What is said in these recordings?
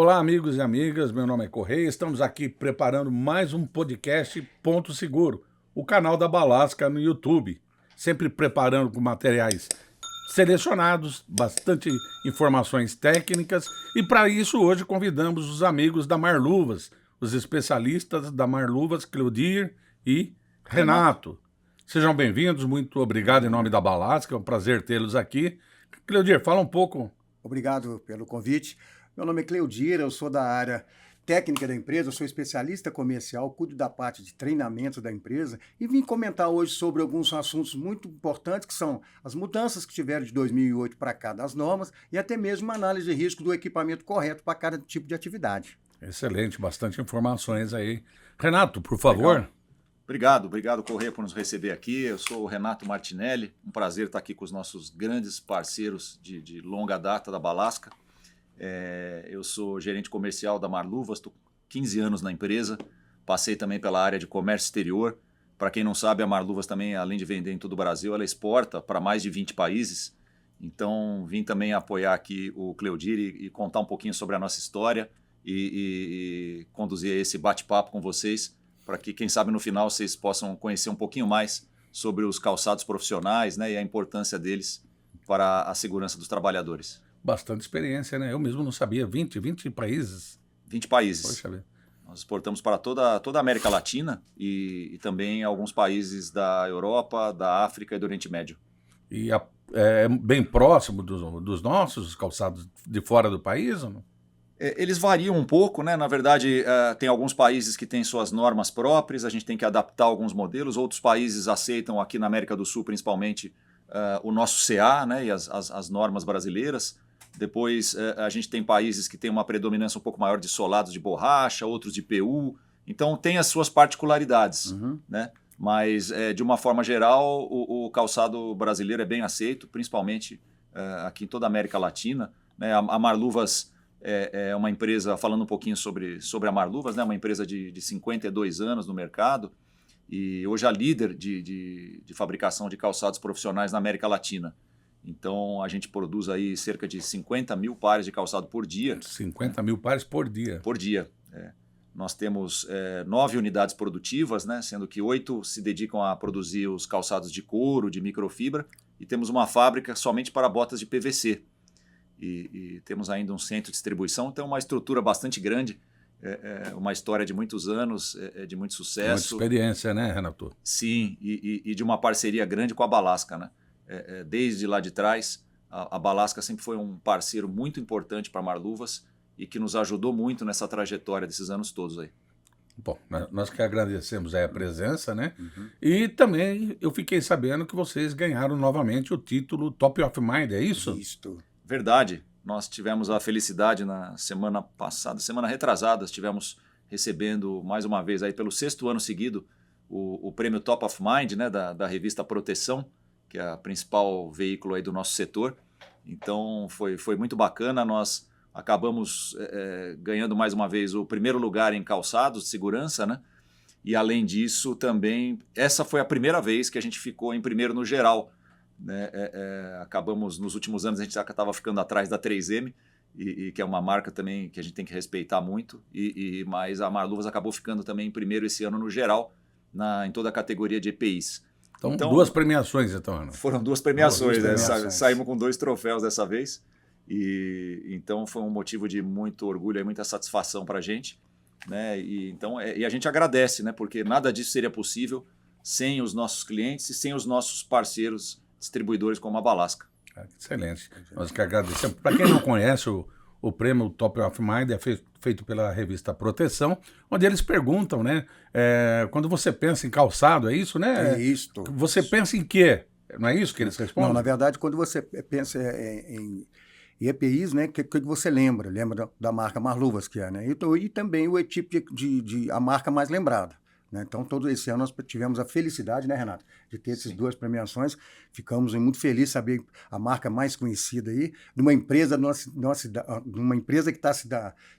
Olá, amigos e amigas, meu nome é Correia, estamos aqui preparando mais um podcast Ponto Seguro, o canal da Balasca no YouTube, sempre preparando com materiais selecionados, bastante informações técnicas, e para isso hoje convidamos os amigos da Marluvas, os especialistas da Marluvas, Cleudir e Renato. Sejam bem-vindos, muito obrigado em nome da Balasca, é um prazer tê-los aqui. Cleudir, fala um pouco. Obrigado pelo convite. Meu nome é Cleudir, eu sou da área técnica da empresa, eu sou especialista comercial, cuido da parte de treinamento da empresa e vim comentar hoje sobre alguns assuntos muito importantes, que são as mudanças que tiveram de 2008 para cá das normas e até mesmo uma análise de risco do equipamento correto para cada tipo de atividade. Excelente, bastante informações aí. Renato, por favor. Legal. Obrigado, Correia, por nos receber aqui. Eu sou o Renato Martinelli, um prazer estar aqui com os nossos grandes parceiros de longa data da Balasca. Eu sou gerente comercial da Marluvas, estou 15 anos na empresa, passei também pela área de comércio exterior. Para quem não sabe, a Marluvas também, além de vender em todo o Brasil, ela exporta para mais de 20 países. Então, vim também apoiar aqui o Cleudir e contar um pouquinho sobre a nossa história e conduzir esse bate-papo com vocês, para que, quem sabe, no final vocês possam conhecer um pouquinho mais sobre os calçados profissionais, né, e a importância deles para a segurança dos trabalhadores. Bastante experiência, né? Eu mesmo não sabia. 20 países? 20 países. Poxa vida. Nós exportamos para toda a América Latina e também alguns países da Europa, da África e do Oriente Médio. E é bem próximo dos nossos calçados de fora do país? Ou não? Eles variam um pouco, né? Na verdade, tem alguns países que têm suas normas próprias, a gente tem que adaptar alguns modelos. Outros países aceitam, aqui na América do Sul principalmente, o nosso CA, né? E as normas brasileiras. Depois, a gente tem países que têm uma predominância um pouco maior de solados de borracha, outros de PU. Então, tem as suas particularidades, né? Mas, de uma forma geral, o calçado brasileiro é bem aceito, principalmente aqui em toda a América Latina, né? A Marluvas é uma empresa, falando um pouquinho sobre a Marluvas, né? Uma empresa de 52 anos no mercado e hoje a líder de fabricação de calçados profissionais na América Latina. Então, a gente produz aí cerca de 50 mil pares de calçado por dia. 50 mil pares por dia? Por dia. Nós temos 9 unidades produtivas, né, sendo que 8 se dedicam a produzir os calçados de couro, de microfibra, e temos uma fábrica somente para botas de PVC. E temos ainda um centro de distribuição, então uma estrutura bastante grande, uma história de muitos anos, de muito sucesso. Muita experiência, né, Renato? Sim, e de uma parceria grande com a Balasca, né? Desde lá de trás, a Balasca sempre foi um parceiro muito importante para a Marluvas e que nos ajudou muito nessa trajetória desses anos todos aí. Bom, nós que agradecemos aí a presença, né? E também eu fiquei sabendo que vocês ganharam novamente o título Top of Mind, é isso? Isto. Verdade. Nós tivemos a felicidade na semana passada, semana retrasada, estivemos recebendo mais uma vez aí pelo 6º ano seguido o prêmio Top of Mind, né, da revista Proteção, que é a principal veículo aí do nosso setor. Então foi muito bacana, nós acabamos ganhando mais uma vez o primeiro lugar em calçados de segurança, né? E além disso também, essa foi a primeira vez que a gente ficou em primeiro no geral, né? Acabamos, nos últimos anos a gente já estava ficando atrás da 3M, e que é uma marca também que a gente tem que respeitar muito, mas a Marluvas acabou ficando também em primeiro esse ano no geral, em toda a categoria de EPIs. Então, 2 premiações, então, Ana. Foram 2 premiações, duas premiações. né? Saímos com 2 troféus dessa vez. E então foi um motivo de muito orgulho e muita satisfação para a gente, né? E a gente agradece, né? Porque nada disso seria possível sem os nossos clientes e sem os nossos parceiros distribuidores como a Balasca. Excelente. Nós que agradecemos. Para quem não conhece, o prêmio Top of Mind é feito pela revista Proteção, onde eles perguntam, né? Quando você pensa em calçado, é isso, né? É isto. Você pensa em quê? Não é isso que eles respondem? Não, na verdade, quando você pensa em EPIs, né, que você lembra? Lembra da marca Marluvas, que é, né? E também o tipo a marca mais lembrada. Né? Então, todo esse ano nós tivemos a felicidade, né, Renato, de ter essas 2 premiações. Ficamos muito felizes de saber a marca mais conhecida aí, de uma empresa, numa empresa que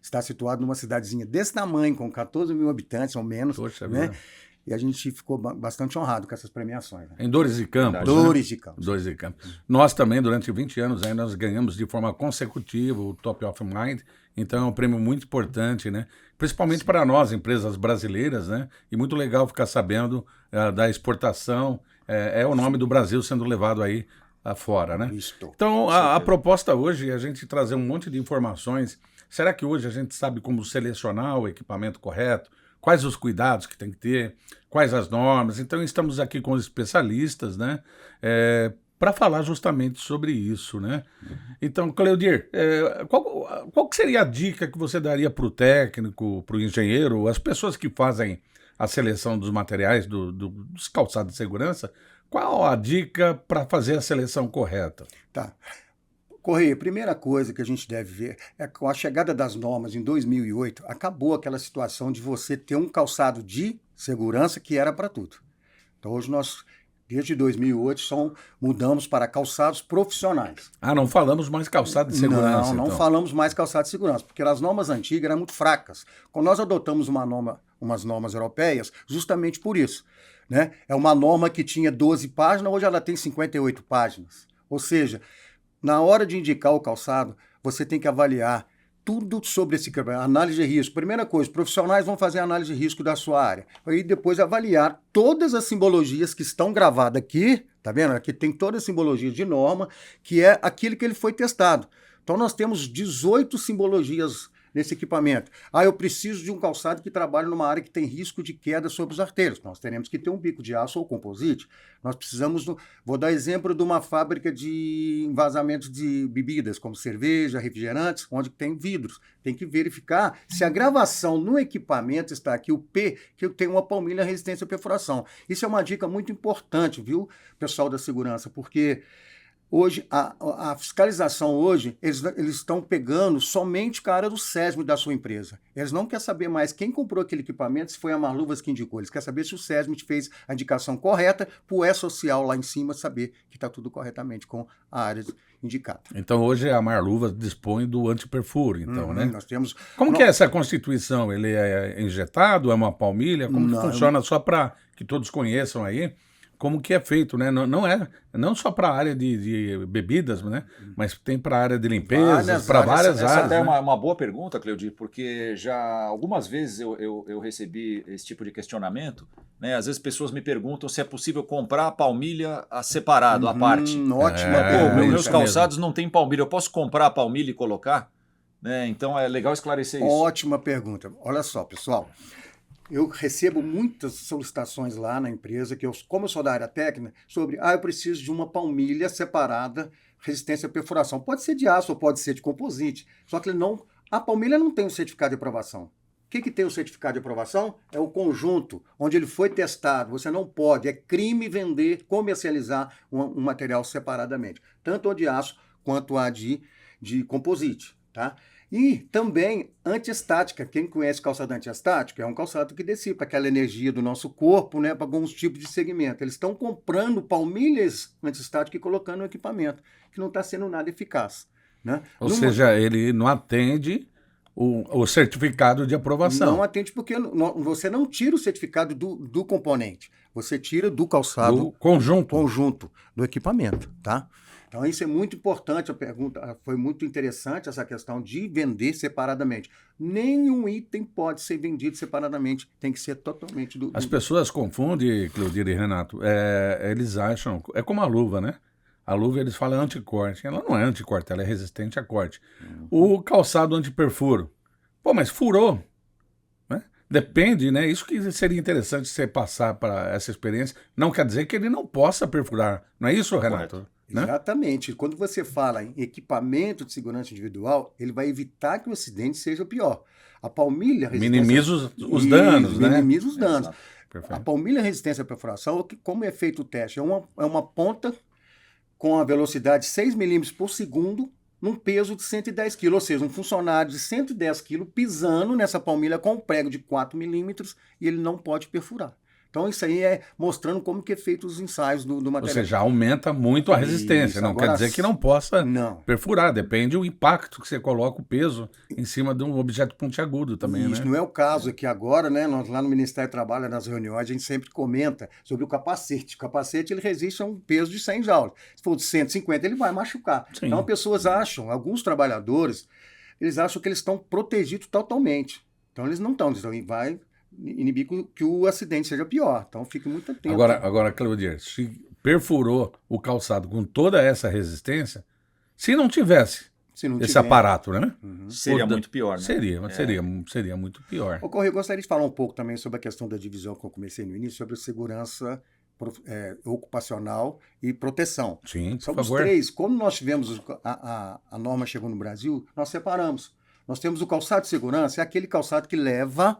está situada numa cidadezinha desse tamanho, com 14 mil habitantes ou menos. Poxa né? vida. E a gente ficou bastante honrado com essas premiações. Né? Em Dores de Campos. Dores de Campos. Dores de Campos. Nós também, durante 20 anos, aí, nós ganhamos de forma consecutiva o Top of Mind. Então é um prêmio muito importante, né? Principalmente para nós, empresas brasileiras, né? E muito legal ficar sabendo da exportação. É o nome do Brasil sendo levado aí afora, né? Isto. Então, a proposta hoje é a gente trazer um monte de informações. Será que hoje a gente sabe como selecionar o equipamento correto? Quais os cuidados que tem que ter? Quais as normas? Então, estamos aqui com os especialistas, né? Para falar justamente sobre isso, né? Então, Cleudir, qual que seria a dica que você daria para o técnico, para o engenheiro, as pessoas que fazem a seleção dos materiais dos calçados de segurança? Qual a dica para fazer a seleção correta? Tá. Correia, a primeira coisa que a gente deve ver é que com a chegada das normas em 2008, acabou aquela situação de você ter um calçado de segurança que era para tudo. Então hoje nós, desde 2008, mudamos para calçados profissionais. Não falamos mais calçado de segurança. Não falamos mais calçado de segurança, porque as normas antigas eram muito fracas. Quando nós adotamos umas normas europeias, justamente por isso. Né? É uma norma que tinha 12 páginas, hoje ela tem 58 páginas. Ou seja, na hora de indicar o calçado, você tem que avaliar tudo sobre esse análise de risco. Primeira coisa, profissionais vão fazer a análise de risco da sua área. Aí depois avaliar todas as simbologias que estão gravadas aqui, tá vendo? Aqui tem toda a simbologia de norma, que é aquilo que ele foi testado. Então nós temos 18 simbologias nesse equipamento. Eu preciso de um calçado que trabalhe numa área que tem risco de queda sobre os arteiros. Nós teremos que ter um bico de aço ou composite. Nós precisamos, vou dar exemplo de uma fábrica de vazamentos de bebidas, como cerveja, refrigerantes, onde tem vidros. Tem que verificar se a gravação no equipamento está aqui, o P, que tem uma palmilha resistência à perfuração. Isso é uma dica muito importante, viu, pessoal da segurança, porque hoje, a fiscalização hoje, eles estão pegando somente cara do SESM da sua empresa. Eles não querem saber mais quem comprou aquele equipamento, se foi a Marluvas que indicou. Eles querem saber se o SESM fez a indicação correta para o E-Social lá em cima saber que está tudo corretamente com a área indicada. Então hoje a Marluvas dispõe do antiperfuro, então, né? Nós temos... Como que é essa constituição? Ele é injetado, é uma palmilha? Como que funciona? Só para que todos conheçam aí. Como que é feito, né? Não só para a área de bebidas, né? Mas tem para a área de limpeza, para várias áreas. Essa é uma boa pergunta, Cleudir, porque já algumas vezes eu recebi esse tipo de questionamento, né? Às vezes pessoas me perguntam se é possível comprar a palmilha separado, à parte. Ótima pergunta. Meus calçados não têm palmilha, eu posso comprar a palmilha e colocar? Né? Então é legal esclarecer isso. Ótima pergunta. Olha só, pessoal. Eu recebo muitas solicitações lá na empresa, como eu sou da área técnica, sobre, eu preciso de uma palmilha separada, resistência à perfuração. Pode ser de aço ou pode ser de composite, só que a palmilha não tem o certificado de aprovação. O que tem o certificado de aprovação? É o conjunto, onde ele foi testado. Você não pode, é crime vender, comercializar um material separadamente, tanto a de aço quanto a de composite, tá? E também antiestática. Quem conhece calçado antiestático é um calçado que dissipa aquela energia do nosso corpo, né, para alguns tipos de segmento. Eles estão comprando palmilhas antiestáticas e colocando no equipamento, que não está sendo nada eficaz. Né? Ou seja, ele não atende o certificado de aprovação. Não atende porque você não tira o certificado do componente, você tira do calçado... Do conjunto do equipamento, tá? Então, isso é muito importante, a pergunta foi muito interessante, essa questão de vender separadamente. Nenhum item pode ser vendido separadamente, tem que ser totalmente As pessoas confundem, Cleudir e Renato, eles acham, é como a luva, né? A luva eles falam anticorte, ela não é anticorte, ela é resistente a corte. O calçado antiperfuro, mas furou, né? Depende, né? Isso que seria interessante você passar para essa experiência, não quer dizer que ele não possa perfurar, não é isso, Renato? Correto. Né? Exatamente. Quando você fala em equipamento de segurança individual, ele vai evitar que o acidente seja pior. A palmilha... Minimiza os danos, né? Minimiza os danos. Perfeito. A palmilha resistência à perfuração, como é feito o teste? É uma ponta com a velocidade de 6 milímetros por segundo, num peso de 110 kg, ou seja, um funcionário de 110 kg pisando nessa palmilha com um prego de 4 milímetros e ele não pode perfurar. Então isso aí é mostrando como que é feito os ensaios do Ou material. seja, aumenta muito a resistência. Isso, Não agora quer dizer que não possa não. perfurar, depende do impacto que você coloca o peso em cima de um objeto pontiagudo também, Isso né? não é o caso aqui agora, né? Nós lá no Ministério do Trabalho, nas reuniões, a gente sempre comenta sobre o capacete. O capacete ele resiste a um peso de 100 joules. Se for de 150, ele vai machucar. Sim. Então, pessoas acham, alguns trabalhadores, eles acham que eles estão protegidos totalmente. Então, eles não estão. Então, vai inibir que o acidente seja pior. Então, fique muito atento. Agora, Claudir, se perfurou o calçado com toda essa resistência, se não tivesse Se não esse tiver, aparato, né? Seria muito pior, né? Seria muito pior. Ô, Correia, eu gostaria de falar um pouco também sobre a questão da divisão que eu comecei no início, sobre a segurança ocupacional e proteção. Sim, por Sobre os favor. três, como nós tivemos, a norma chegou no Brasil, nós separamos. Nós temos o calçado de segurança, é aquele calçado que leva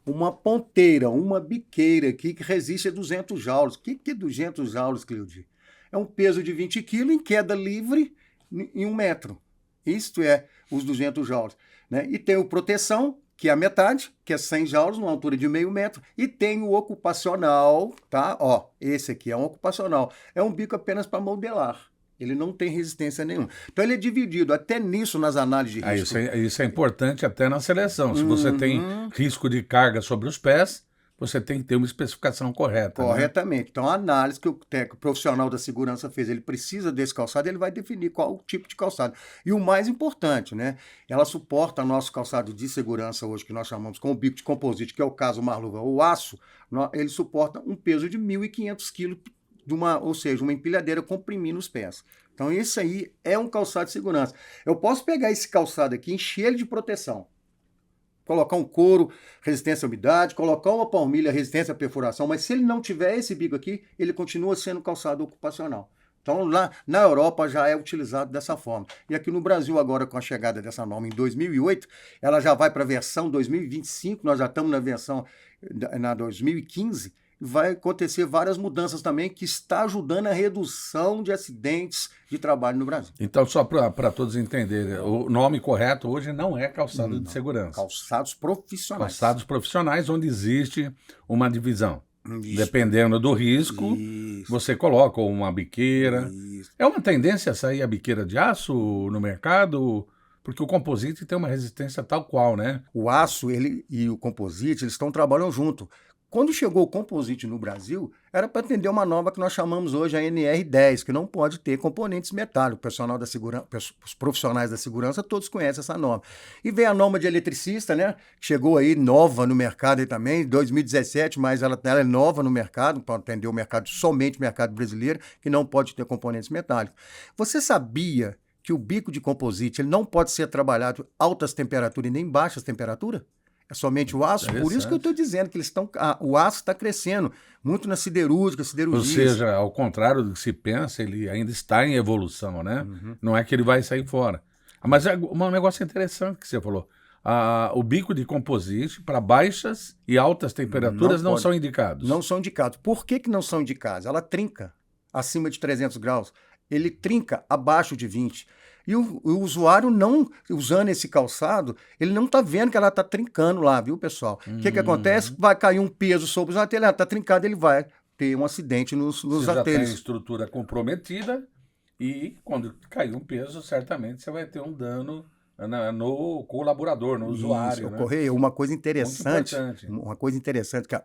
uma ponteira, uma biqueira aqui que resiste a 200 joules. O que é 200 joules, Cleudi? É um peso de 20 kg em queda livre em 1 metro. Isto é os 200 joules. Né? E tem o proteção, que é a metade, que é 100 joules, numa altura de meio metro. E tem o ocupacional, tá? Ó, esse aqui é um ocupacional. É um bico apenas para modelar. Ele não tem resistência nenhuma. Então ele é dividido até nisso nas análises de risco. Isso é importante até na seleção. Se você tem risco de carga sobre os pés, você tem que ter uma especificação correta. Corretamente. Né? Então, a análise que o técnico profissional da segurança fez, ele precisa desse calçado, ele vai definir qual o tipo de calçado. E o mais importante, né? Ela suporta nosso calçado de segurança hoje, que nós chamamos com o bico de composite, que é o caso Marluva. O aço, ele suporta um peso de 1.500 quilos, ou seja, uma empilhadeira comprimindo os pés. Então, esse aí é um calçado de segurança. Eu posso pegar esse calçado aqui, encher ele de proteção, colocar um couro, resistência à umidade, colocar uma palmilha, resistência à perfuração, mas se ele não tiver esse bico aqui, ele continua sendo calçado ocupacional. Então, lá na Europa já é utilizado dessa forma. E aqui no Brasil, agora com a chegada dessa norma em 2008, ela já vai para a versão 2025, nós já estamos na versão na 2015, vai acontecer várias mudanças também que está ajudando a redução de acidentes de trabalho no Brasil. Então, só para todos entenderem, o nome correto hoje não é calçado de segurança. Calçados profissionais. Calçados profissionais, onde existe uma divisão. Isso. Dependendo do risco, você coloca uma biqueira. Isso. É uma tendência a sair a biqueira de aço no mercado? Porque o composite tem uma resistência tal qual, né? O aço e o composite, eles estão trabalhando junto. Quando chegou o composite no Brasil, era para atender uma norma que nós chamamos hoje a NR10, que não pode ter componentes metálicos. O pessoal da segurança, os profissionais da segurança, todos conhecem essa norma. E veio a norma de eletricista, né? Chegou aí nova no mercado aí também, 2017, mas ela é nova no mercado, para atender o mercado, somente o mercado brasileiro, que não pode ter componentes metálicos. Você sabia que o bico de composite ele não pode ser trabalhado a altas temperaturas e nem baixas temperaturas? É somente o aço, por isso que eu estou dizendo que o aço está crescendo muito na siderúrgica. Ou seja, ao contrário do que se pensa, ele ainda está em evolução, né? Não é que ele vai sair fora. Mas é um negócio interessante que você falou. O bico de composite para baixas e altas temperaturas não são indicados. Não são indicados. Por que não são indicados? Ela trinca acima de 300 graus. Ele trinca abaixo de 20. E o usuário não, usando esse calçado, ele não está vendo que ela está trincando lá, viu, pessoal? O que acontece? Vai cair um peso sobre os artelhos, ela está trincada, ele vai ter um acidente nos você já artelhos. tem a estrutura comprometida e quando cair um peso, certamente você vai ter um dano no colaborador, no usuário. Né? Correia, uma coisa interessante, que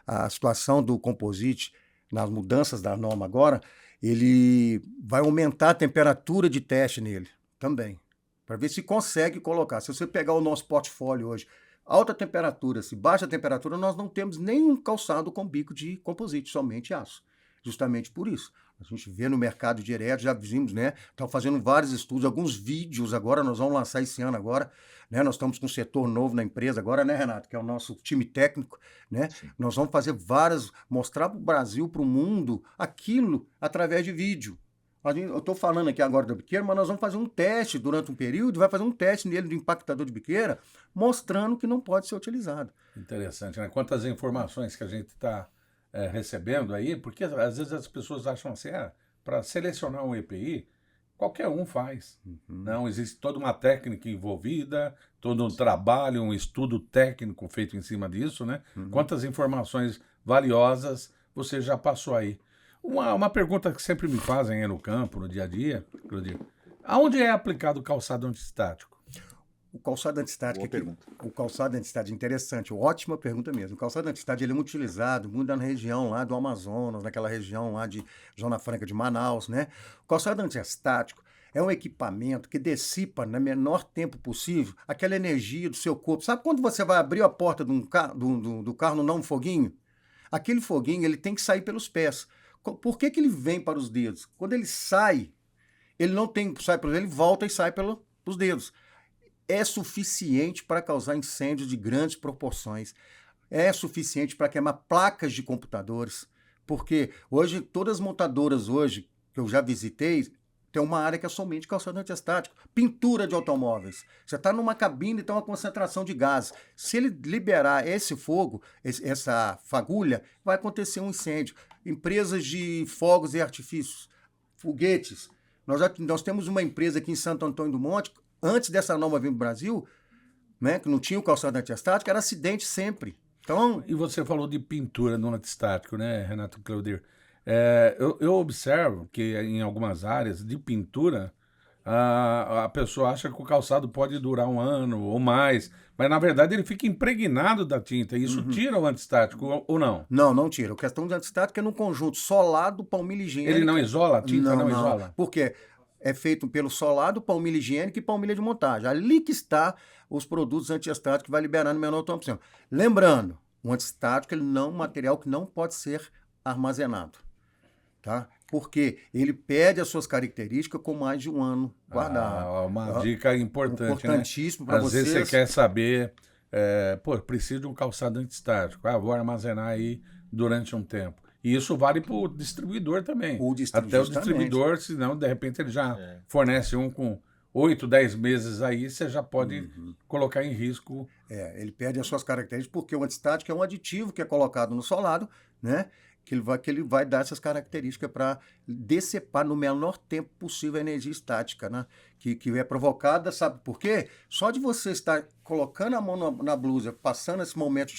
a situação do composite, nas mudanças da norma agora, ele vai aumentar a temperatura de teste nele também, para ver se consegue colocar. Se você pegar o nosso portfólio hoje, alta temperatura, se baixa temperatura, nós não temos nenhum calçado com bico de composite, somente aço. Justamente por isso. A gente vê no mercado direto, já vimos, né? Estão fazendo vários estudos, alguns vídeos agora, nós vamos lançar esse ano agora, né? Nós estamos com um setor novo na empresa agora, né, Renato? Que é o nosso time técnico, né? Sim. Nós vamos fazer mostrar para o Brasil, para o mundo, aquilo através de vídeo. Eu estou falando aqui agora da biqueira, mas nós vamos fazer um teste durante um período, vai fazer um teste nele do impactador de biqueira, mostrando que não pode ser utilizado. Interessante, né? Quantas informações que a gente está recebendo aí, porque às vezes as pessoas acham assim, para selecionar um EPI, qualquer um faz. Não, existe toda uma técnica envolvida, todo um trabalho, um estudo técnico feito em cima disso, né? Quantas informações valiosas, você já passou aí. Uma pergunta que sempre me fazem aí no campo, no dia a dia, Claudir, aonde é aplicado o calçado antiestático? O calçado antiestático, Boa pergunta. o calçado antiestático, interessante, ótima pergunta mesmo. O calçado antiestático ele é muito utilizado, muito na região lá do Amazonas, naquela região lá de Zona Franca de Manaus, né? O calçado antiestático é um equipamento que dissipa no menor tempo possível aquela energia do seu corpo. Sabe quando você vai abrir a porta do carro, não dá um foguinho? Aquele foguinho ele tem que sair pelos pés. Por que ele vem para os dedos? Quando ele sai, ele não tem sai pelos dedos, ele volta e sai pelos dedos. É suficiente para causar incêndios de grandes proporções. É suficiente para queimar placas de computadores. Porque hoje, todas as montadoras hoje que eu já visitei, tem uma área que é somente calçado antiestático. Pintura de automóveis. Você está numa cabine e tem uma concentração de gás. Se ele liberar esse fogo, essa fagulha, vai acontecer um incêndio. Empresas de fogos e artifícios, foguetes. Nós temos uma empresa aqui em Santo Antônio do Monte, antes dessa norma vir para o Brasil, né, que não tinha o calçado antiestático, era acidente sempre. Então, E você falou de pintura no antiestático, né, Renato Claudir? Eu observo que em algumas áreas de pintura, a pessoa acha que o calçado pode durar um ano ou mais, mas na verdade ele fica impregnado da tinta. E isso tira o antiestático ou não? não tira. A questão do antiestático é no conjunto solado, palmilha higiênica. Ele não isola? A tinta não isola? Porque é feito pelo solado, palmilha higiênica e palmilha de montagem. Ali que está os produtos antiestáticos que vai liberar no menor tempo possível. Lembrando, o antiestático ele não é um material que não pode ser armazenado. Tá? Porque ele perde as suas características com mais de um ano guardado. Uma dica importante, importantíssimo né? para Às vocês. vezes você quer saber, preciso de um calçado antiestático. Vou armazenar aí durante um tempo. E isso vale para o distribuidor também. Até o distribuidor, senão de repente ele já fornece um com 8, 10 meses aí, você já pode colocar em risco. Ele perde as suas características porque o antiestático é um aditivo que é colocado no solado, né? Que ele vai dar essas características para decepar no menor tempo possível a energia estática, né? Que é provocada, sabe por quê? Só de você estar colocando a mão na blusa, passando esse momento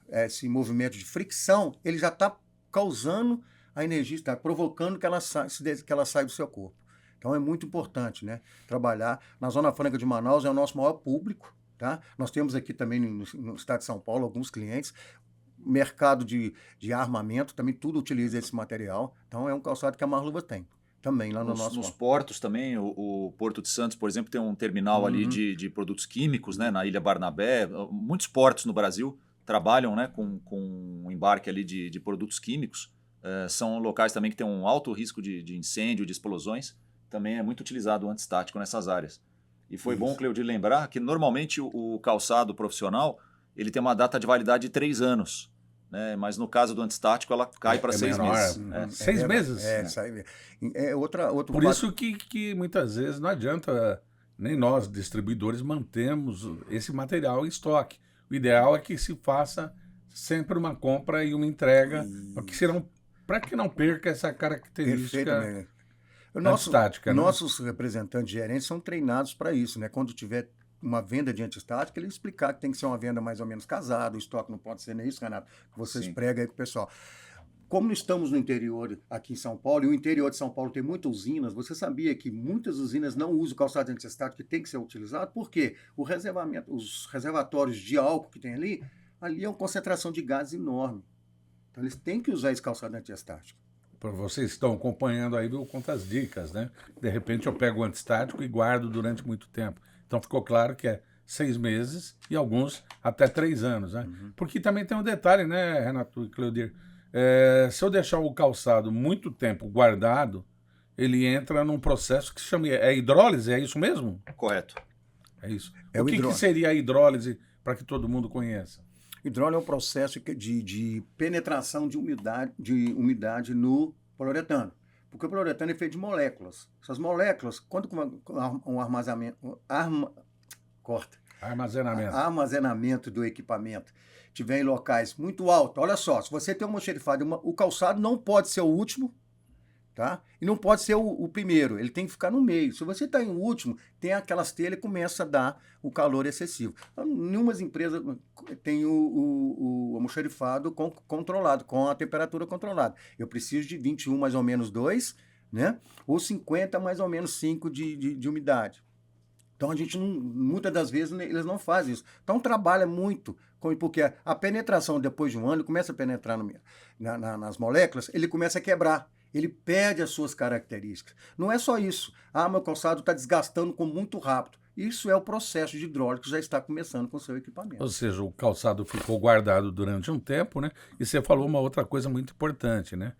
esse movimento de fricção, ele já está causando a energia estática, provocando que ela saia do seu corpo. Então é muito importante, né? Trabalhar. Na Zona Franca de Manaus é o nosso maior público, tá? Nós temos aqui também no estado de São Paulo alguns clientes. Mercado de armamento, também tudo utiliza esse material. Então é um calçado que a Marluva tem. Também lá Nos portos também, o Porto de Santos, por exemplo, tem um terminal ali de produtos químicos, né, na Ilha Barnabé. Muitos portos no Brasil trabalham, né, com um embarque ali de produtos químicos. São locais também que têm um alto risco de incêndio, de explosões. Também é muito utilizado o antiestático nessas áreas. E foi bom, Cleudir, lembrar que normalmente o calçado profissional ele tem uma data de validade de 3 anos. Né? Mas no caso do antiestático, ela cai para 6 meses. 6 meses? Outro Por isso que muitas vezes não adianta, nem nós, distribuidores, mantemos esse material em estoque. O ideal é que se faça sempre uma compra e uma entrega, para que não perca essa característica antiestática. Nossos representantes gerentes são treinados para isso, né? Quando tiver uma venda de antiestática, ele explicar que tem que ser uma venda mais ou menos casada, o estoque não pode ser nem isso, Renato, que vocês pregam aí pro pessoal. Como estamos no interior aqui em São Paulo, e o interior de São Paulo tem muitas usinas, você sabia que muitas usinas não usam calçado antiestático que tem que ser utilizado? Por quê? Os reservatórios de álcool que tem ali é uma concentração de gás enorme. Então eles têm que usar esse calçado antiestático. Para vocês que estão acompanhando aí, viu quantas dicas, né? De repente eu pego o antiestático e guardo durante muito tempo. Então ficou claro que é 6 meses e alguns até 3 anos, né? Porque também tem um detalhe, né, Renato e Claudir? Se eu deixar o calçado muito tempo guardado, ele entra num processo que se chama hidrólise, é isso mesmo? Correto. É isso. O que seria a hidrólise para que todo mundo conheça? Hidrólise é um processo de penetração de umidade no poliuretano. Porque o poliuretano é feito de moléculas. Essas moléculas, quando um armazenamento do equipamento tiver em locais muito altos, olha só, se você tem uma almoxarifado, o calçado não pode ser o último tá? E não pode ser o primeiro, ele tem que ficar no meio. Se você está em último, tem aquelas telhas e começa a dar o calor excessivo. Então, em umas empresas tem o almoxarifado controlado, com a temperatura controlada. Eu preciso de 21 mais ou menos 2, né? Ou 50 mais ou menos 5 de umidade. Então, a gente, muitas das vezes, eles não fazem isso. Então, trabalha muito, porque a penetração, depois de um ano, começa a penetrar nas moléculas, ele começa a quebrar. Ele perde as suas características. Não é só isso. Meu calçado está desgastando muito rápido. Isso é o processo de hidrólise que já está começando com o seu equipamento. Ou seja, o calçado ficou guardado durante um tempo, né? E você falou uma outra coisa muito importante, né?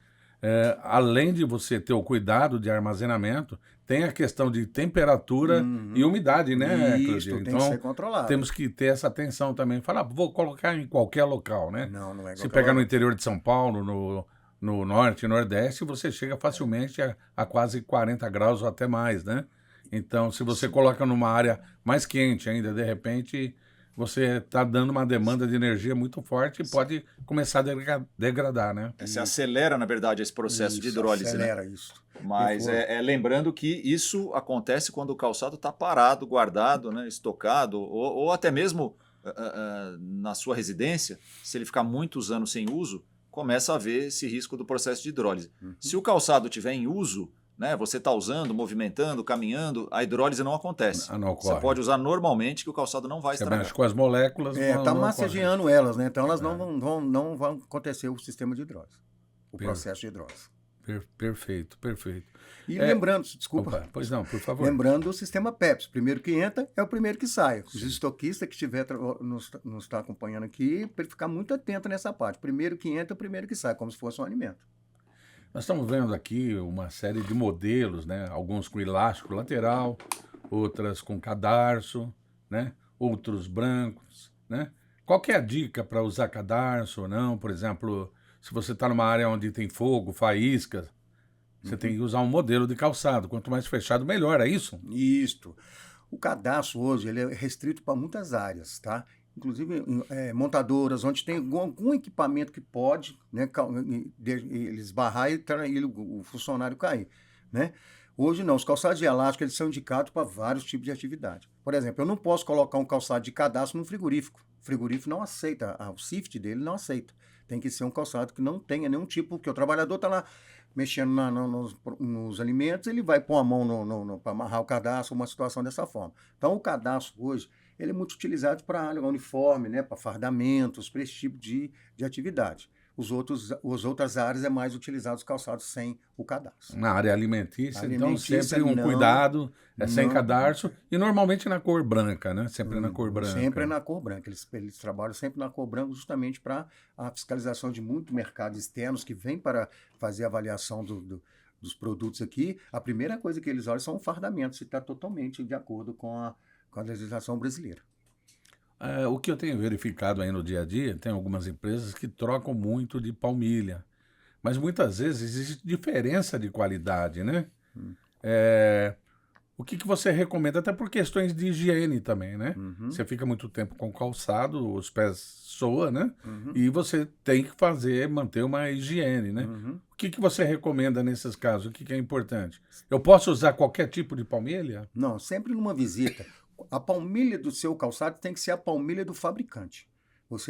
Além de você ter o cuidado de armazenamento, tem a questão de temperatura e umidade, né, Isso, Cláudio? tem que ser controlado. Temos que ter essa atenção também. Falar, vou colocar em qualquer local, né? Não é Se pegar no interior de São Paulo, no norte e nordeste, você chega facilmente a quase 40 graus ou até mais, né? Então, se você coloca numa área mais quente ainda, de repente, você está dando uma demanda de energia muito forte e pode começar a degradar, né? Você acelera, na verdade, esse processo de hidrólise, acelera né? isso. Mas lembrando que isso acontece quando o calçado está parado, guardado, né, estocado, ou até mesmo na sua residência, se ele ficar muitos anos sem uso, começa a haver esse risco do processo de hidrólise. Se o calçado estiver em uso, né, você está usando, movimentando, caminhando, a hidrólise não acontece. Não ocorre. Você pode usar normalmente que o calçado não vai estragar. Você mexe com as moléculas. Está massageando elas, né? Então elas não vão acontecer o sistema de hidrólise, o processo de hidrólise. Perfeito. E lembrando, desculpa. Opa, pois não, por favor. Lembrando o sistema PEPS. Primeiro que entra é o primeiro que sai. Os estoquistas que estiver nos está acompanhando aqui, para ele ficar muito atento nessa parte. Primeiro que entra, o primeiro que sai, como se fosse um alimento. Nós estamos vendo aqui uma série de modelos, né? Alguns com elástico lateral, outras com cadarço, né? Outros brancos, né? Qual que é a dica para usar cadarço ou não? Por exemplo, se você está numa área onde tem fogo, faísca, você tem que usar um modelo de calçado. Quanto mais fechado, melhor, é isso? Isso. O cadastro hoje ele é restrito para muitas áreas, tá? Inclusive montadoras, onde tem algum equipamento que pode, né, ele esbarrar e o funcionário cair, né? Hoje não, os calçados de elástico eles são indicados para vários tipos de atividade. Por exemplo, eu não posso colocar um calçado de cadastro no frigorífico. O frigorífico não aceita, o SIFT dele não aceita. Tem que ser um calçado que não tenha nenhum tipo, porque o trabalhador está lá mexendo nos alimentos, ele vai pôr a mão para amarrar o cadastro, uma situação dessa forma. Então, o cadastro hoje, ele é muito utilizado para uniforme, né, para fardamentos, para esse tipo de atividade. As outras áreas é mais utilizados os calçados sem o cadastro. Na área alimentícia então sempre um cuidado, sem cadarço, e normalmente na cor branca, né? Sempre na cor branca. Sempre na cor branca. Eles trabalham sempre na cor branca justamente para a fiscalização de muitos mercados externos que vêm para fazer a avaliação dos produtos aqui. A primeira coisa que eles olham são o fardamento, se está totalmente de acordo com a legislação brasileira. O que eu tenho verificado aí no dia a dia, tem algumas empresas que trocam muito de palmilha, mas muitas vezes existe diferença de qualidade, né? O que você recomenda, até por questões de higiene também, né? Você fica muito tempo com o calçado, os pés soam, né? E você tem que manter uma higiene, né? O que você recomenda nesses casos? O que é importante? Eu posso usar qualquer tipo de palmilha? Não, sempre numa visita. A palmilha do seu calçado tem que ser a palmilha do fabricante.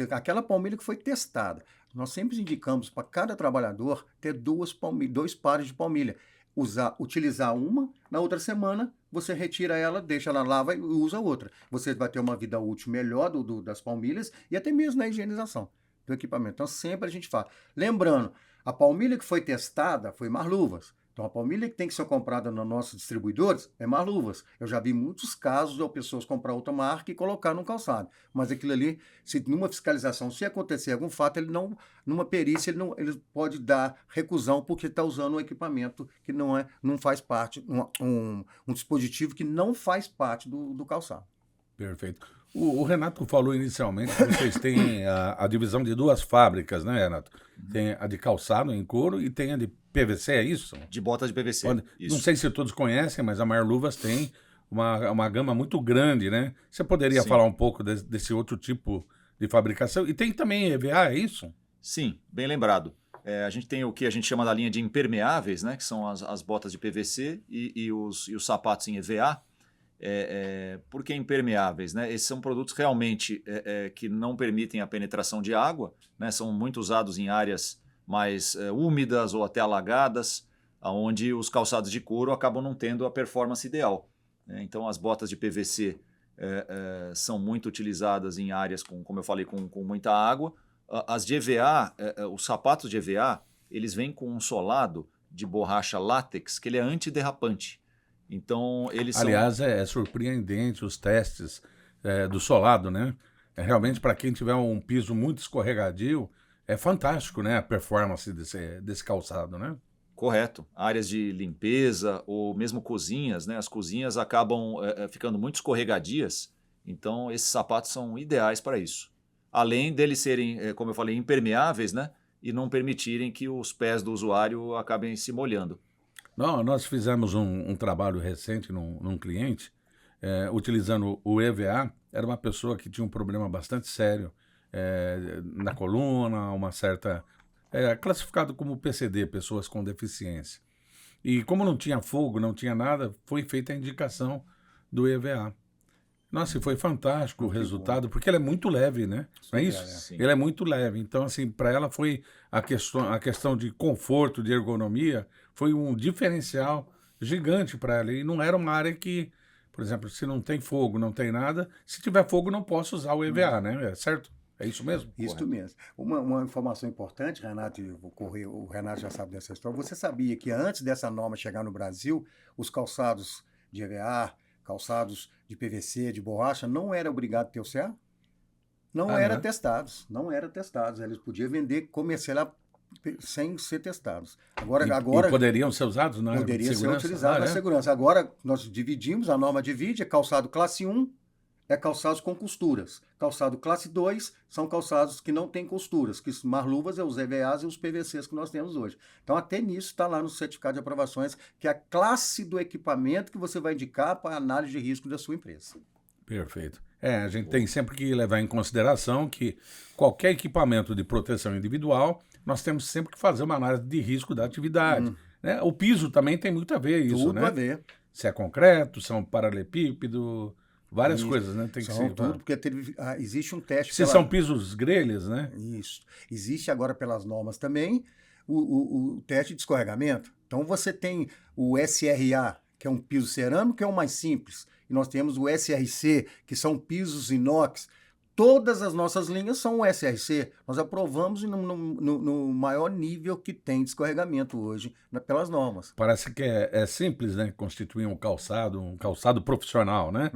Aquela palmilha que foi testada. Nós sempre indicamos para cada trabalhador ter dois pares de palmilha. Utilizar uma, na outra semana você retira ela, deixa ela lava e usa outra. Você vai ter uma vida útil melhor das palmilhas e até mesmo na higienização do equipamento. Então sempre a gente fala. Lembrando, a palmilha que foi testada foi Marluvas. Então, a palmilha que tem que ser comprada nos nossos distribuidores é Marluvas. Eu já vi muitos casos de pessoas comprar outra marca e colocar no calçado. Mas aquilo ali, se numa fiscalização, se acontecer algum fato, numa perícia, ele pode dar recusão porque está usando um equipamento que não faz parte, um dispositivo que não faz parte do calçado. Perfeito. O Renato falou inicialmente que vocês têm a divisão de duas fábricas, né, Renato? Tem a de calçado em couro e tem a de PVC, é isso? De botas de PVC. Isso. Não sei se todos conhecem, mas a Marluvas tem uma gama muito grande, né? Você poderia falar um pouco desse outro tipo de fabricação? E tem também EVA, é isso? Sim, bem lembrado. A gente tem o que a gente chama da linha de impermeáveis, né, que são as botas de PVC e os sapatos em EVA. Por que impermeáveis? Né? Esses são produtos realmente que não permitem a penetração de água, né? São muito usados em áreas mais úmidas ou até alagadas, onde os calçados de couro acabam não tendo a performance ideal. Né? Então, as botas de PVC são muito utilizadas em áreas, como eu falei, com muita água. As de EVA, os sapatos de EVA, eles vêm com um solado de borracha látex, que ele é antiderrapante. Então, eles Aliás, é surpreendente os testes do solado, né? Realmente, para quem tiver um piso muito escorregadio, é fantástico, né? A performance desse calçado, né? Correto. Áreas de limpeza ou mesmo cozinhas, né? As cozinhas acabam ficando muito escorregadias, então esses sapatos são ideais para isso. Além deles serem, como eu falei, impermeáveis, né? E não permitirem que os pés do usuário acabem se molhando. Não, nós fizemos um trabalho recente num cliente, utilizando o EVA. Era uma pessoa que tinha um problema bastante sério na coluna, uma certa... classificado como PCD, pessoas com deficiência. E como não tinha fogo, não tinha nada, foi feita a indicação do EVA. Nossa, e foi fantástico o resultado, porque ele é muito leve, né? Não é isso? Sim. Ele é muito leve. Então, assim, para ela foi a questão de conforto, de ergonomia, foi um diferencial gigante para ela. E não era uma área que, por exemplo, se não tem fogo, não tem nada, se tiver fogo, não posso usar o EVA, né? Certo? É isso mesmo? Isso Correto. mesmo. Uma informação importante, Renato, o Renato já sabe dessa história. Você sabia que antes dessa norma chegar no Brasil, os calçados de EVA, calçados de PVC, de borracha, não era obrigado a ter o CA? Não era testados. Eles podiam vender comercial sem ser testados. Agora E poderiam ser usados na área de poderia segurança? ser utilizado na segurança. Agora nós dividimos, a norma divide, é calçado classe 1, é calçados com costuras. Calçado classe 2 são calçados que não têm costuras, que marluvas é os EVAs e os PVCs que nós temos hoje. Então, até nisso está lá no certificado de aprovações, que é a classe do equipamento que você vai indicar para a análise de risco da sua empresa. Perfeito. A gente tem sempre que levar em consideração que qualquer equipamento de proteção individual, nós temos sempre que fazer uma análise de risco da atividade. Né? O piso também tem muito a ver isso, Tudo né? a ver. Se é concreto, se é um paralelepípedo, várias coisas, né? Tem que ser tudo, porque existe um teste. Se são pisos grelhas, né? Isso. Existe agora pelas normas também o teste de escorregamento. Então você tem o SRA, que é um piso cerâmico, que é o mais simples. E nós temos o SRC, que são pisos inox. Todas as nossas linhas são o SRC. Nós aprovamos no maior nível que tem de escorregamento hoje pelas normas. Parece que é simples, né? Constituir um calçado profissional, né?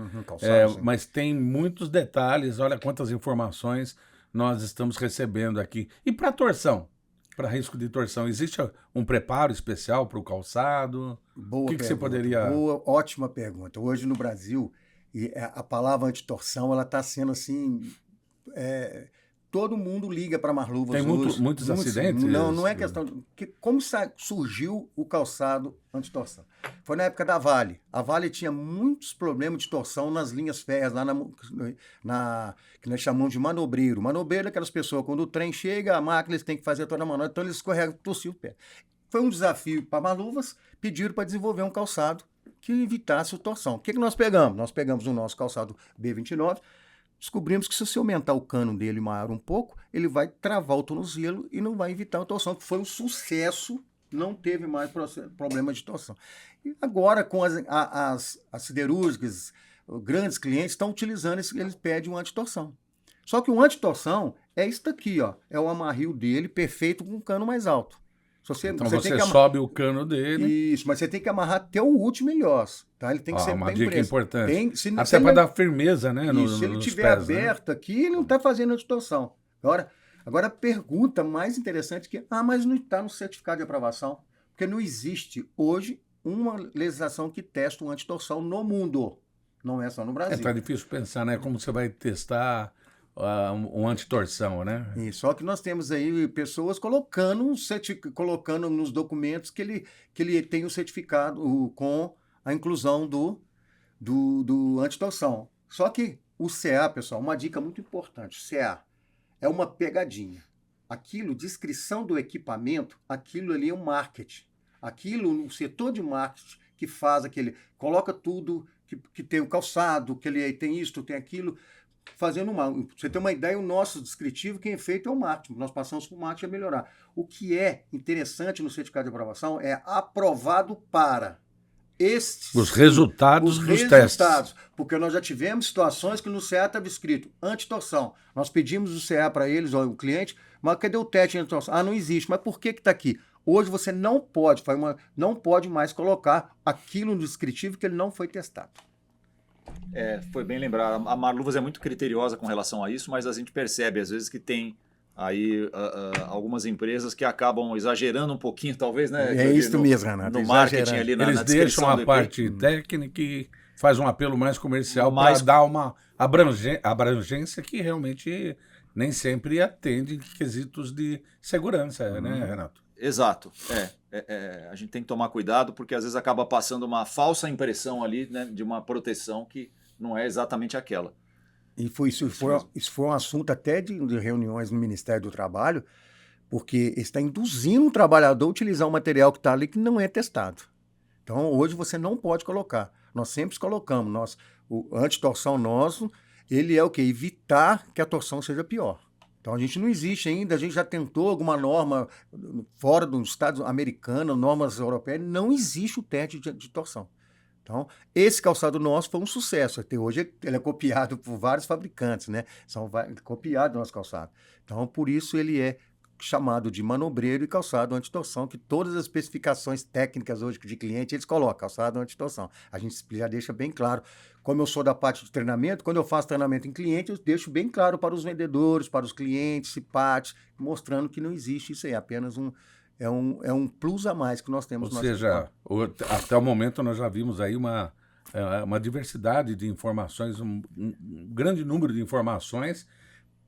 Mas tem muitos detalhes. Olha quantas informações nós estamos recebendo aqui. E para torção? Para risco de torção, existe um preparo especial para o calçado? Boa o que você poderia... Ótima pergunta. Hoje no Brasil, a palavra antitorção, ela está sendo assim... todo mundo liga para marluvas. Tem muitos acidentes? Não é questão de... Como surgiu o calçado antitorção? Foi na época da Vale. A Vale tinha muitos problemas de torção nas linhas férreas, lá que nós chamamos de manobreiro. Manobreiro é aquelas pessoas, quando o trem chega, a máquina, eles têm que fazer toda a manobra, então eles escorregam, torciam o pé. Foi um desafio para marluvas, pediram para desenvolver um calçado que evitasse a torção. O que nós pegamos? Nós pegamos o nosso calçado B29, descobrimos que se você aumentar o cano dele maior um pouco, ele vai travar o tornozelo e não vai evitar a torção, que foi um sucesso, não teve mais problema de torção. E agora, com as siderúrgicas, grandes clientes estão utilizando eles pedem um antitorção. Só que o antitorção é isso daqui, ó, é o amarrio dele perfeito com um cano mais alto. Então você sobe o cano dele. Isso, mas você tem que amarrar até o último ilhós, tá? Ele tem que ser uma bem dica preso. importante. Até para dar firmeza, né? Se ele estiver aberto aqui, ele não está fazendo antitorção. Agora a pergunta mais interessante é que, mas não está no certificado de aprovação, porque não existe hoje uma legislação que testa uma antitorção no mundo. Não é só no Brasil. Tá difícil pensar, né? Como você vai testar um antitorção, né? E só que nós temos aí pessoas colocando nos documentos que ele tem o certificado com a inclusão do antitorção. Só que o CA, pessoal, uma dica muito importante, o CA é uma pegadinha. aquilo, descrição do equipamento, aquilo ali é um marketing. Aquilo, o setor de marketing que faz aquele, coloca tudo, que tem o calçado, que ele tem isto, tem aquilo, fazendo uma... Pra você ter uma ideia, o nosso descritivo, quem é feito é o marketing. Nós passamos para o marketing a melhorar. O que é interessante no certificado de aprovação é aprovado para os resultados dos testes. Porque nós já tivemos situações que no CA estava escrito antitorção. Nós pedimos o CA para eles, o cliente, mas cadê o teste de antitorção? Ah, não existe. Mas por que está aqui? Hoje você não pode mais colocar aquilo no descritivo que ele não foi testado. Foi bem lembrado. A Marluvas é muito criteriosa com relação a isso, mas a gente percebe às vezes que tem aí algumas empresas que acabam exagerando um pouquinho, talvez, né? É isso mesmo, Renato. No marketing ali, eles deixam a parte técnica e faz um apelo mais comercial para dar uma abrangência que realmente nem sempre atende quesitos de segurança, né, Renato? Exato. A gente tem que tomar cuidado porque às vezes acaba passando uma falsa impressão ali, né, de uma proteção que não é exatamente aquela. E isso foi um assunto até de reuniões no Ministério do Trabalho, porque está induzindo o trabalhador a utilizar um material que está ali que não é testado. Então, hoje você não pode colocar. Nós sempre colocamos. O antitorção nosso, ele é o quê? Evitar que a torção seja pior. Então, a gente não existe ainda, a gente já tentou alguma norma fora dos Estados americanos, normas europeias, não existe o teste de torção. Então, esse calçado nosso foi um sucesso. Até hoje ele é copiado por vários fabricantes, né? São copiados nosso calçado. Então, por isso ele é chamado de manobreiro e calçado antitorção, que todas as especificações técnicas hoje de cliente, eles colocam calçado antitorção. A gente já deixa bem claro. Como eu sou da parte de treinamento, quando eu faço treinamento em cliente, eu deixo bem claro para os vendedores, para os clientes, CIPAT, mostrando que não existe isso aí, é apenas é um plus a mais que nós temos. Ou seja, até o momento nós já vimos aí uma diversidade de informações, um grande número de informações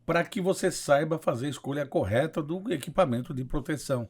para que você saiba fazer a escolha correta do equipamento de proteção.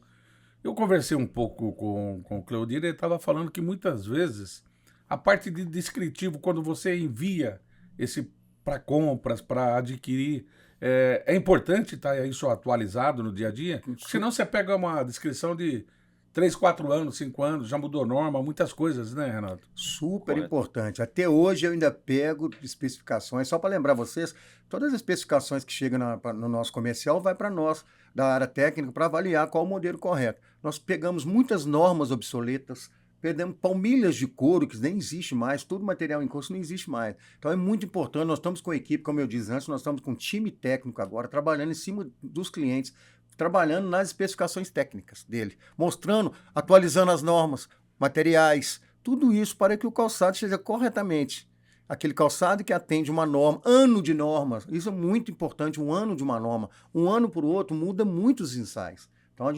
Eu conversei um pouco com o Cleodir, ele estava falando que muitas vezes a parte de descritivo, quando você envia esse para compras, para adquirir, é importante estar isso atualizado no dia a dia, senão você pega uma descrição de 3, 4 anos, 5 anos, já mudou norma, muitas coisas, né, Renato? Super importante. Até hoje eu ainda pego especificações, só para lembrar vocês, todas as especificações que chegam no nosso comercial vai para nós, da área técnica, para avaliar qual o modelo correto. Nós pegamos muitas normas obsoletas, perdemos palmilhas de couro, que nem existe mais, todo material em curso não existe mais. Então é muito importante, nós estamos com a equipe, como eu disse antes, nós estamos com um time técnico agora, trabalhando em cima dos clientes, trabalhando nas especificações técnicas dele, mostrando, atualizando as normas, materiais, tudo isso para que o calçado seja corretamente aquele calçado que atende uma norma, ano de normas, isso é muito importante, um ano de uma norma, um ano para o outro muda muitos ensaios. Então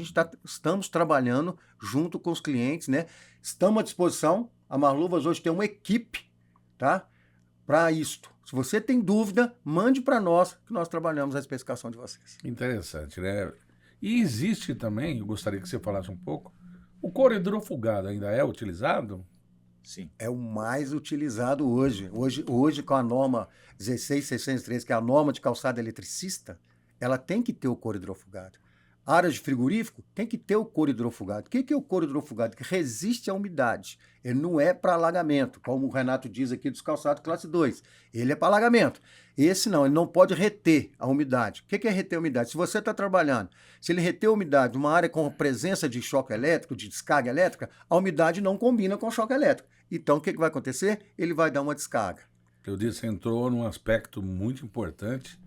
estamos trabalhando junto com os clientes, né? Estamos à disposição, a Marluvas hoje tem uma equipe, tá? Para isto. Se você tem dúvida, mande para nós, que nós trabalhamos a especificação de vocês. Interessante, né? E existe também, eu gostaria que você falasse um pouco, o couro hidrofugado ainda é utilizado? Sim. É o mais utilizado hoje. Hoje com a norma 16603, que é a norma de calçado eletricista, ela tem que ter o couro hidrofugado. Áreas de frigorífico tem que ter o couro hidrofugado. O que é o couro hidrofugado? Que resiste à umidade. Ele não é para alagamento, como o Renato diz aqui dos calçados classe 2. Ele é para alagamento. Esse não, ele não pode reter a umidade. O que é reter a umidade? Se você está trabalhando, se ele reter a umidade numa área com presença de choque elétrico, de descarga elétrica, a umidade não combina com o choque elétrico. Então, o que vai acontecer? Ele vai dar uma descarga. Eu disse, você entrou num aspecto muito importante.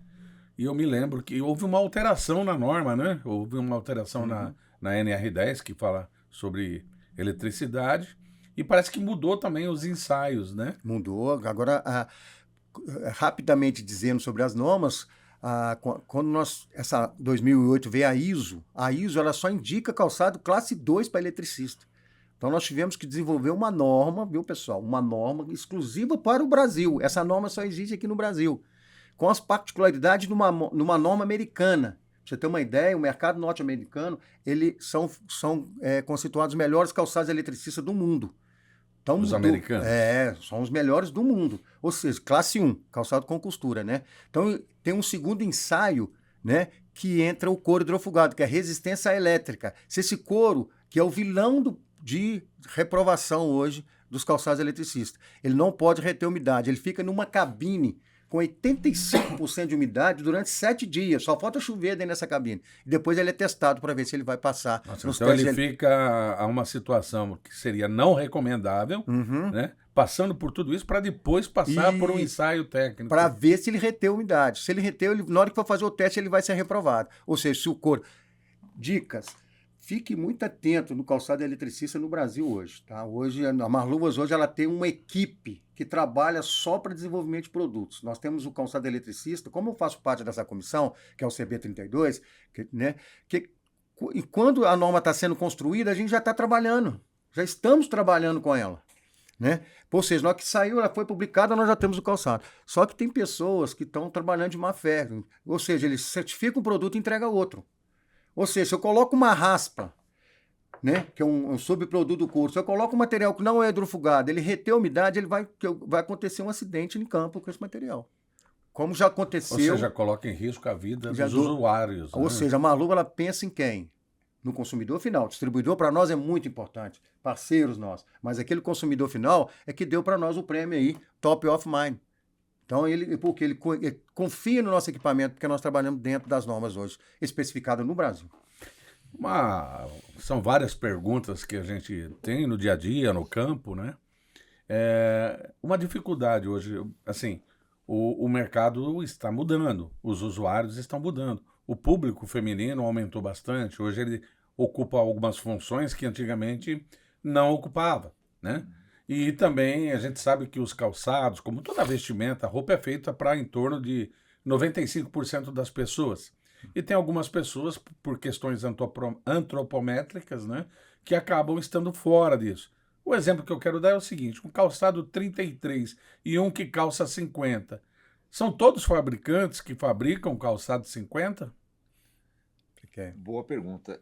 E eu me lembro que houve uma alteração na norma, né? Houve uma alteração na NR10, que fala sobre eletricidade, e parece que mudou também os ensaios, né? Mudou. Agora, rapidamente dizendo sobre as normas, quando essa 2008 veio a ISO ela só indica calçado classe 2 para eletricista. Então nós tivemos que desenvolver uma norma, viu, pessoal? Uma norma exclusiva para o Brasil. Essa norma só existe aqui no Brasil, com as particularidades numa norma americana. Pra você ter uma ideia, o mercado norte-americano, eles são constituídos os melhores calçados eletricistas do mundo. Então, os americanos? São os melhores do mundo. Ou seja, classe 1, calçado com costura, né? Então, tem um segundo ensaio né, que entra o couro hidrofugado, que é resistência elétrica. Se esse couro, que é o vilão de reprovação hoje dos calçados eletricistas, ele não pode reter umidade, ele fica numa cabine com 85% de umidade durante 7 dias. Só falta chover dentro dessa cabine. Depois ele é testado para ver se ele vai passar. Nossa, então ele fica a uma situação que seria não recomendável, né? Passando por tudo isso para depois passar por um ensaio técnico. Para ver se ele reteu umidade. Se ele reteu, na hora que for fazer o teste, ele vai ser reprovado. Ou seja, se o couro... Dicas. Fique muito atento no calçado eletricista no Brasil hoje. Tá? Hoje, a Marluvas hoje ela tem uma equipe que trabalha só para desenvolvimento de produtos. Nós temos o calçado eletricista, como eu faço parte dessa comissão, que é o CB32, e quando a norma está sendo construída, a gente já está trabalhando. Já estamos trabalhando com ela. Né? Ou seja, na hora que saiu, ela foi publicada, nós já temos o calçado. Só que tem pessoas que estão trabalhando de má fé. Ou seja, eles certificam um produto e entregam outro. Ou seja, se eu coloco uma raspa, né, que é um subproduto do couro, se eu coloco um material que não é hidrofugado, ele retém a umidade, vai acontecer um acidente em campo com esse material. Como já aconteceu... Ou seja, coloca em risco a vida dos usuários. Ou seja, a Marluva ela pensa em quem? No consumidor final. O distribuidor para nós é muito importante, parceiros nós. Mas aquele consumidor final é que deu para nós o prêmio aí, Top of Mind. Então, porque ele confia no nosso equipamento, porque nós trabalhamos dentro das normas hoje, especificadas no Brasil. São várias perguntas que a gente tem no dia a dia, no campo, né? Uma dificuldade hoje, assim, o mercado está mudando, os usuários estão mudando. O público feminino aumentou bastante, hoje ele ocupa algumas funções que antigamente não ocupava, né? E também a gente sabe que os calçados, como toda vestimenta, a roupa é feita para em torno de 95% das pessoas. E tem algumas pessoas, por questões antropométricas, né, que acabam estando fora disso. O exemplo que eu quero dar é o seguinte, um calçado 33 e um que calça 50, são todos fabricantes que fabricam calçado 50? Boa pergunta.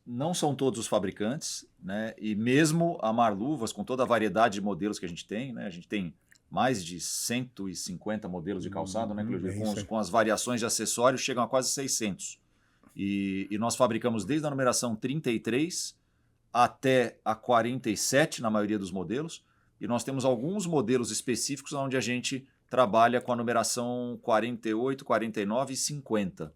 Não são todos os fabricantes, né? E mesmo a Marluvas, com toda a variedade de modelos que a gente tem, né? A gente tem mais de 150 modelos de calçado, né, com as variações de acessórios, chegam a quase 600. E nós fabricamos desde a numeração 33 até a 47, na maioria dos modelos, e nós temos alguns modelos específicos onde a gente trabalha com a numeração 48, 49 e 50.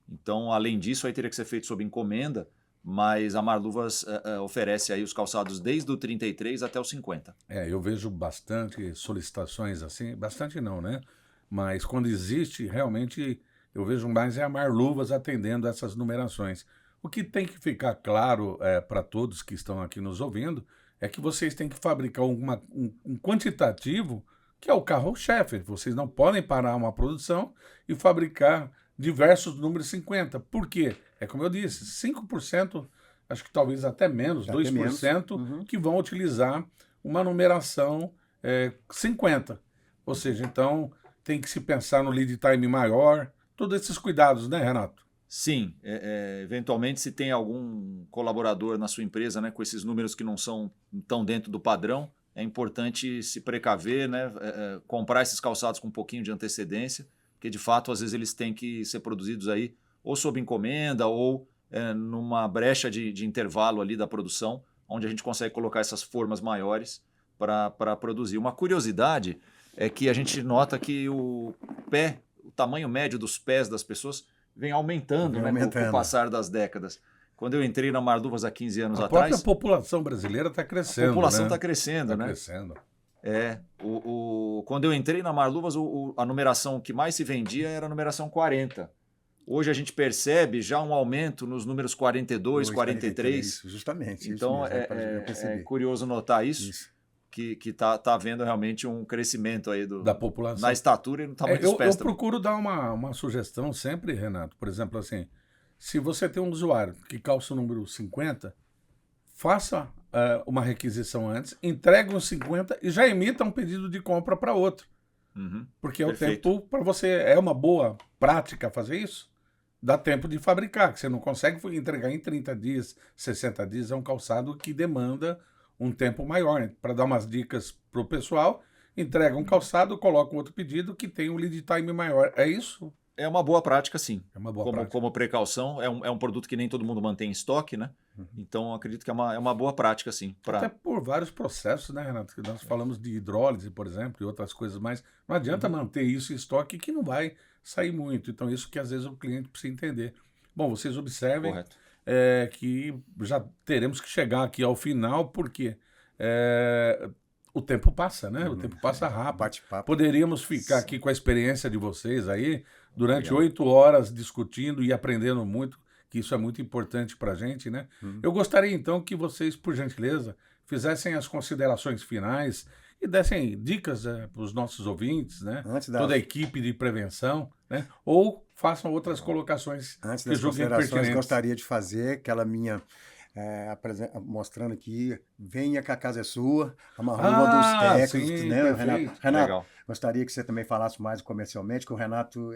Então, além disso, aí teria que ser feito sob encomenda, mas a Marluvas oferece aí os calçados desde o 33 até o 50. Eu vejo bastante solicitações assim, bastante não, né? Mas quando existe, realmente, eu vejo mais a Marluvas atendendo essas numerações. O que tem que ficar claro para todos que estão aqui nos ouvindo é que vocês têm que fabricar um quantitativo que é o carro-chefe. Vocês não podem parar uma produção e fabricar diversos números 50. Por quê? É como eu disse, 5%, acho que talvez até menos, 2%, que vão utilizar uma numeração 50. Ou seja, então tem que se pensar no lead time maior, todos esses cuidados, né, Renato? Sim, eventualmente se tem algum colaborador na sua empresa, né, com esses números que não tão dentro do padrão, é importante se precaver, né, comprar esses calçados com um pouquinho de antecedência, porque de fato às vezes eles têm que ser produzidos aí ou sob encomenda ou numa brecha de intervalo ali da produção, onde a gente consegue colocar essas formas maiores para produzir. Uma curiosidade é que a gente nota que o tamanho médio dos pés das pessoas vem aumentando, né, com o passar das décadas. Quando eu entrei na Marluvas há 15 anos atrás... A própria população brasileira está crescendo. A população está crescendo, né? Crescendo. Quando eu entrei na Marluvas, a numeração que mais se vendia era a numeração 40. Hoje a gente percebe já um aumento nos números 42, 43. Justamente. Então é curioso notar isso. Que está havendo realmente um crescimento aí da população na estatura e no tamanho dos pés. Eu procuro dar uma sugestão sempre, Renato. Por exemplo, assim, se você tem um usuário que calça o número 50, faça uma requisição antes, entregue os 50 e já emita um pedido de compra para outro. Porque o tempo para você é uma boa prática fazer isso. Dá tempo de fabricar, que você não consegue entregar em 30 dias, 60 dias, é um calçado que demanda um tempo maior. Né? Para dar umas dicas para o pessoal, entrega um calçado, coloca um outro pedido que tem um lead time maior. É isso? É uma boa prática, sim. É uma boa prática. Como precaução, é um produto que nem todo mundo mantém em estoque, né? Então, acredito que é uma boa prática, sim. Até por vários processos, né, Renato? Que nós falamos de hidrólise, por exemplo, e outras coisas mais. Não adianta manter isso em estoque que não vai sair muito. Então, isso que às vezes o cliente precisa entender. Bom, vocês observem Correto. que já teremos que chegar aqui ao final, porque o tempo passa, né? O tempo passa rápido. Bate-papo. Poderíamos ficar aqui com a experiência de vocês aí durante Legal. 8 horas discutindo e aprendendo muito, que isso é muito importante para a gente, né? Eu gostaria então que vocês, por gentileza, fizessem as considerações finais e dessem dicas para os nossos ouvintes, né? Toda a equipe de prevenção, né? Ou façam outras colocações Antes que das julguem considerações, pertinentes. gostaria de fazer aquela minha... mostrando aqui, venha que a casa é sua, a marluva dos técnicos, sim, né, perfeito. Renato, Legal. gostaria que você também falasse mais comercialmente, que o Renato,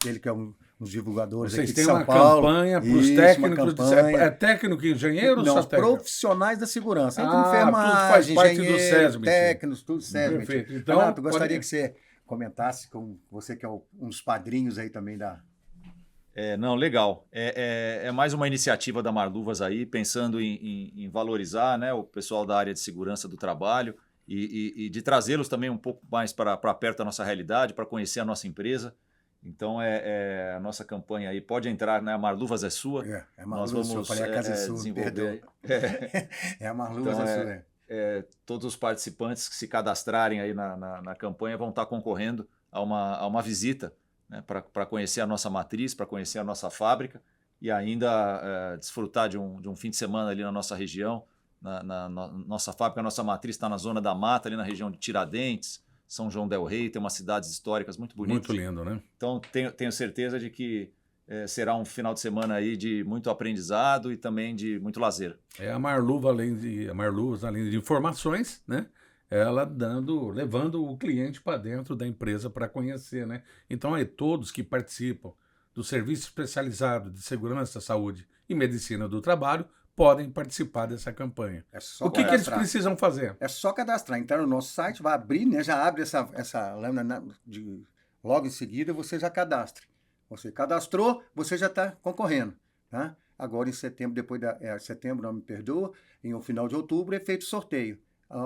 ele que é um dos divulgadores Vocês aqui de têm São uma Paulo. campanha para os Isso, técnicos. uma campanha. É técnico engenheiro ou Não, só os técnico? profissionais da segurança, entre tudo faz enfermagem, parte do engenheiro, SESMIT. técnicos, tudo SESMIT. Perfeito. Então, Renato, gostaria pode- que você comentasse com você que é um dos padrinhos aí também da... Não, legal. É mais uma iniciativa da Marluvas aí, pensando em valorizar, né, o pessoal da área de segurança do trabalho e de trazê-los também um pouco mais para perto da nossa realidade, para conhecer a nossa empresa. Então, a nossa campanha aí. Pode entrar, né? A Marluvas é sua. É Nós Marluvas vamos sua, falei, a casa é sua, desenvolver. perdoa. A Marluvas Então, é sua. Todos os participantes que se cadastrarem aí na campanha vão estar concorrendo a uma visita, né, para conhecer a nossa matriz, para conhecer a nossa fábrica e ainda desfrutar de um fim de semana ali na nossa região. Na nossa fábrica, a nossa matriz está na Zona da Mata, ali na região de Tiradentes, São João del Rei, tem umas cidades históricas muito bonitas. Muito lindo, né? Então, tenho certeza de que será um final de semana aí de muito aprendizado e também de muito lazer. A Marluvas, além de informações, né? Ela levando o cliente para dentro da empresa para conhecer, né? Então, todos que participam do Serviço Especializado de Segurança, Saúde e Medicina do Trabalho podem participar dessa campanha. Só O que eles cadastrar. precisam fazer? É só cadastrar. Entrar no nosso site, vai abrir, né? Já abre essa lâmina logo em seguida, você já cadastra. Você cadastrou, você já está concorrendo. Tá? Agora, em setembro, setembro, não me perdoa, em um final de outubro, é feito sorteio.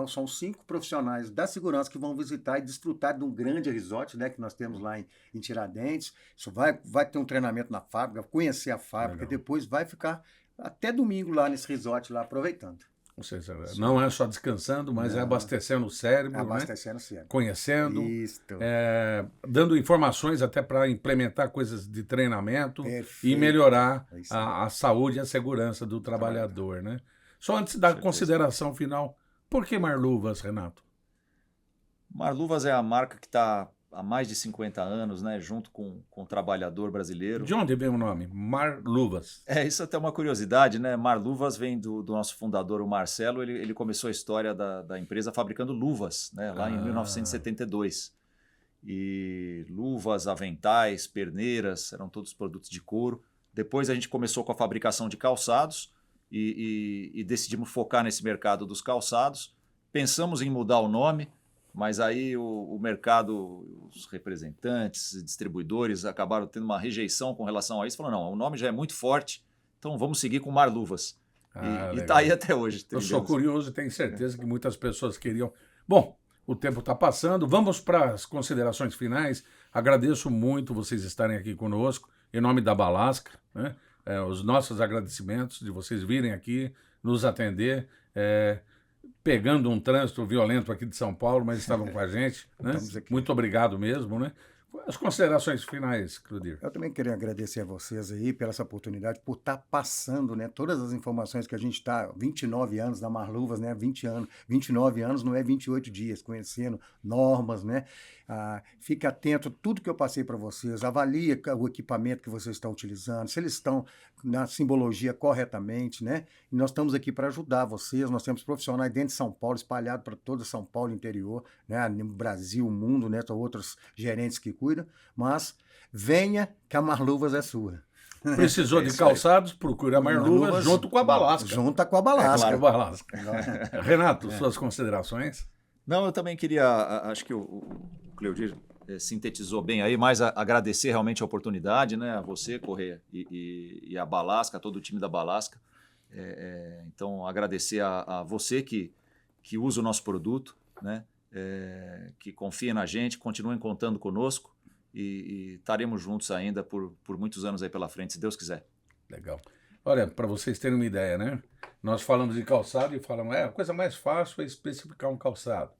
São 5 profissionais da segurança que vão visitar e desfrutar de um grande resort, né, que nós temos lá em Tiradentes. Isso vai ter um treinamento na fábrica, conhecer a fábrica, Legal. depois vai ficar até domingo lá nesse resort, lá aproveitando. Ou seja, não é só descansando, mas é abastecendo o cérebro, Abastecendo o cérebro. Conhecendo, Isso. dando informações até para implementar coisas de treinamento e Perfeito. melhorar É isso aí. a saúde e a segurança do trabalhador, né? Só antes da consideração final, por que Marluvas, Renato? Marluvas é a marca que está há mais de 50 anos, né, junto com o trabalhador brasileiro. De onde vem o nome? Marluvas. Isso até é uma curiosidade, né? Marluvas vem do nosso fundador, o Marcelo. Ele começou a história da empresa fabricando luvas, né, lá em 1972. E luvas, aventais, perneiras, eram todos produtos de couro. Depois a gente começou com a fabricação de calçados e decidimos focar nesse mercado dos calçados. Pensamos em mudar o nome, mas aí o mercado, os representantes, distribuidores acabaram tendo uma rejeição com relação a isso. Falaram, não, o nome já é muito forte, então vamos seguir com Marluvas. E está aí até hoje. Eu sou curioso e tenho certeza que muitas pessoas queriam. Bom, o tempo está passando, vamos para as considerações finais. Agradeço muito vocês estarem aqui conosco, em nome da Balasca, né? Os nossos agradecimentos de vocês virem aqui, nos atender, pegando um trânsito violento aqui de São Paulo, mas estavam com a gente. Né? Muito obrigado mesmo, né? As considerações finais, Clodir. Eu também queria agradecer a vocês aí pela essa oportunidade, por estar passando, né, todas as informações que a gente está, 29 anos da Marluvas, né, 29 anos não é 28 dias, conhecendo normas, né? Fique atento a tudo que eu passei para vocês, avalie o equipamento que vocês estão utilizando, se eles estão na simbologia corretamente, né? E nós estamos aqui para ajudar vocês, nós temos profissionais dentro de São Paulo, espalhados para toda São Paulo interior, né? No Brasil, o mundo, né? São outros gerentes que cuidam, mas venha que a Marluvas é sua. Precisou de calçados, procura a Marluvas junto com a Balasca. Junto com a Balasca. Renato, suas considerações? Não, eu também queria, acho que o Cleodir sintetizou bem aí, mas agradecer realmente a oportunidade, né, a você, Corrêa, e a Balasca, todo o time da Balasca. Então, agradecer a você que usa o nosso produto, né, que confia na gente, continuem contando conosco e estaremos juntos ainda por muitos anos aí pela frente, se Deus quiser. Legal. Olha, para vocês terem uma ideia, né? Nós falamos de calçado e falamos, a coisa mais fácil é especificar um calçado.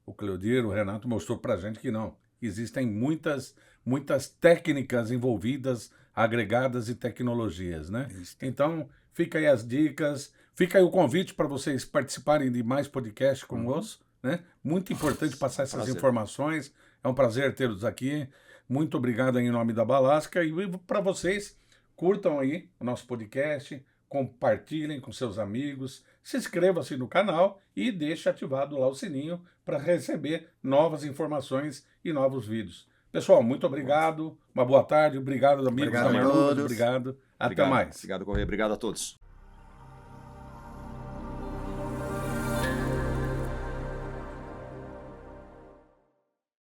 O Cleodir, o Renato mostrou para a gente que não. Existem muitas técnicas envolvidas, agregadas e tecnologias, né? Então, fica aí as dicas, fica aí o convite para vocês participarem de mais podcasts conosco, né? Muito importante passar essas informações. É um prazer tê-los aqui. Muito obrigado em nome da Balasca. E para vocês, curtam aí o nosso podcast, compartilhem com seus amigos, se inscreva-se no canal e deixe ativado lá o sininho para receber novas informações e novos vídeos. Pessoal, muito obrigado, uma boa tarde, obrigado amigos da Marluvas, obrigado, até mais. Obrigado, Corrêa, obrigado a todos.